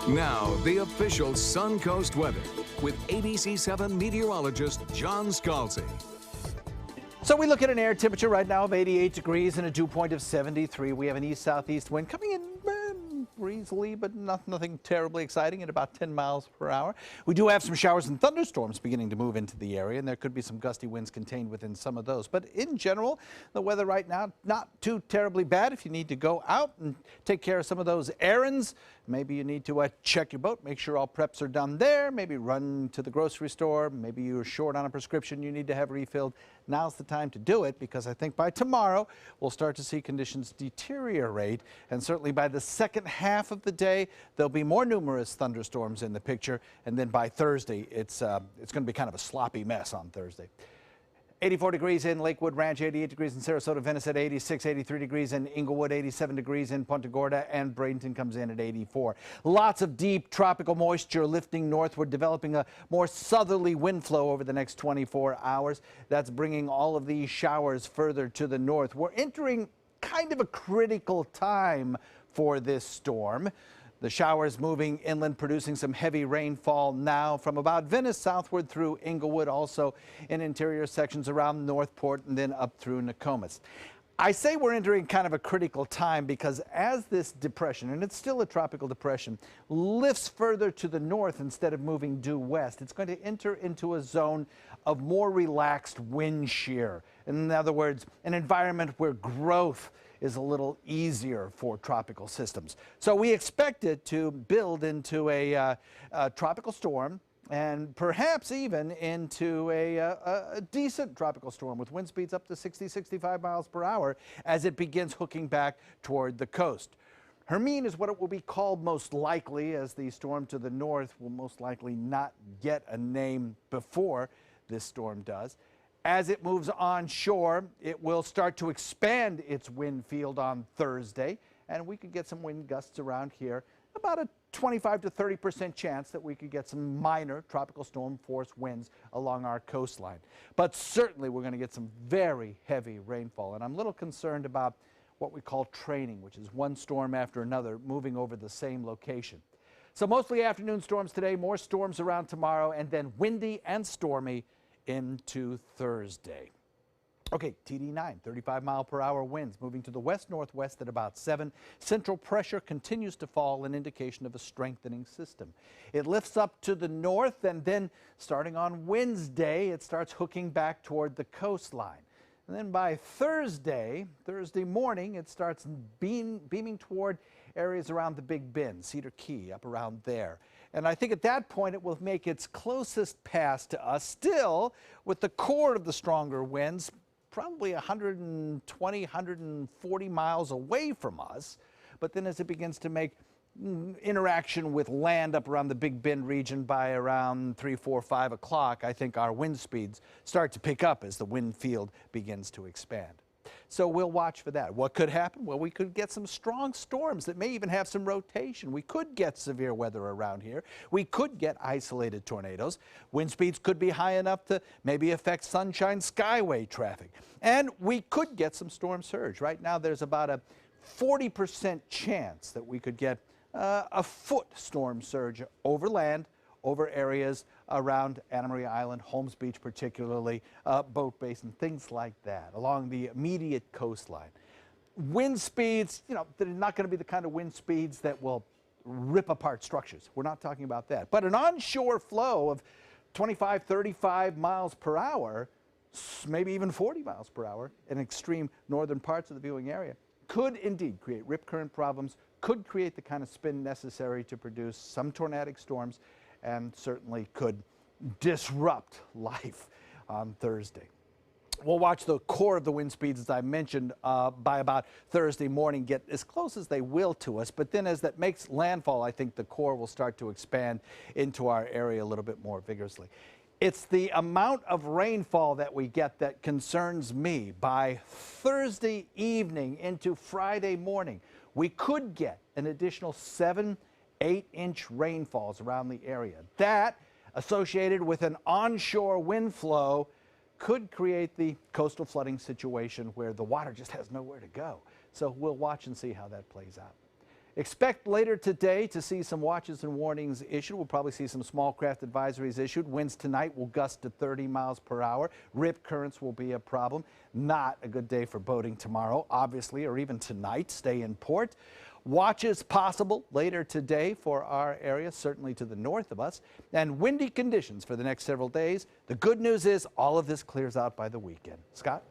Now, the official Suncoast weather with ABC7 meteorologist John Scalzi. So we look at an air temperature right now of 88 degrees and a dew point of 73. We have an east-southeast wind coming in breezily, but nothing terribly exciting at about 10 miles per hour. We do have some showers and thunderstorms beginning to move into the area, and there could be some gusty winds contained within some of those. But in general, the weather right now, not too terribly bad. If you need to go out and take care of some of those errands, maybe you need to check your boat, make sure all preps are done there, maybe run to the grocery store, maybe you're short on a prescription you need to have refilled. Now's the time to do it, because I think by tomorrow we'll start to see conditions deteriorate, and certainly by the second half of the day there'll be more numerous thunderstorms in the picture, and then by Thursday it's going to be kind of a sloppy mess on Thursday. 84 degrees in Lakewood Ranch, 88 degrees in Sarasota, Venice at 86, 83 degrees in Inglewood, 87 degrees in Punta Gorda, and Bradenton comes in at 84. Lots of deep tropical moisture lifting northward, developing a more southerly wind flow over the next 24 hours. That's bringing all of these showers further to the north. We're entering kind of a critical time for this storm. The showers moving inland, producing some heavy rainfall now from about Venice southward through Inglewood, also in interior sections around Northport and then up through Nokomis. I say we're entering kind of a critical time because as this depression, and it's still a tropical depression, lifts further to the north instead of moving due west, it's going to enter into a zone of more relaxed wind shear. In other words, an environment where growth is a little easier for tropical systems. So we expect it to build into a tropical storm, and perhaps even into a decent tropical storm with wind speeds up to 60, 65 miles per hour as it begins hooking back toward the coast. Hermine is what it will be called most likely, as the storm to the north will most likely not get a name before this storm does. As it moves onshore, it will start to expand its wind field on Thursday, and we could get some wind gusts around here. About a 25 to 30% chance that we could get some minor tropical storm force winds along our coastline. But certainly we're going to get some very heavy rainfall, and I'm a little concerned about what we call training, which is one storm after another moving over the same location. So mostly afternoon storms today, more storms around tomorrow, and then windy and stormy into Thursday. Okay, TD9, 35 mile per hour winds moving to the west-northwest at about 7. Central pressure continues to fall, an indication of a strengthening system. It lifts up to the north, and then starting on Wednesday, it starts hooking back toward the coastline. And then by Thursday morning, it starts beaming toward areas around the Big Bend, Cedar Key, up around there. And I think at that point it will make its closest pass to us, still with the core of the stronger winds, probably 120, 140 miles away from us. But then as it begins to make interaction with land up around the Big Bend region by around 3, 4, 5 o'clock, I think our wind speeds start to pick up as the wind field begins to expand. So we'll watch for that. What could happen? Well, we could get some strong storms that may even have some rotation. We could get severe weather around here. We could get isolated tornadoes. Wind speeds could be high enough to maybe affect Sunshine Skyway traffic. And we could get some storm surge. Right now there's about a 40% chance that we could get a foot storm surge over land, over areas around Anna Maria Island, Holmes Beach particularly, Boat Basin, things like that, along the immediate coastline. Wind speeds, they're not going to be the kind of wind speeds that will rip apart structures. We're not talking about that. But an onshore flow of 25, 35 miles per hour, maybe even 40 miles per hour in extreme northern parts of the viewing area, could indeed create rip current problems, could create the kind of spin necessary to produce some tornadic storms, and certainly could disrupt life on Thursday. We'll watch the core of the wind speeds, as I mentioned, by about Thursday morning, get as close as they will to us. But then as that makes landfall, I think the core will start to expand into our area a little bit more vigorously. It's the amount of rainfall that we get that concerns me. By Thursday evening into Friday morning, we could get an additional 7, 8-inch rainfalls around the area. That, associated with an onshore wind flow, could create the coastal flooding situation where the water just has nowhere to go. So we'll watch and see how that plays out. Expect later today to see some watches and warnings issued. We'll probably see some small craft advisories issued. Winds tonight will gust to 30 miles per hour. Rip currents will be a problem. Not a good day for boating tomorrow, obviously, or even tonight. Stay in port. Watches possible later today for our area, certainly to the north of us, and windy conditions for the next several days. The good news is all of this clears out by the weekend. Scott?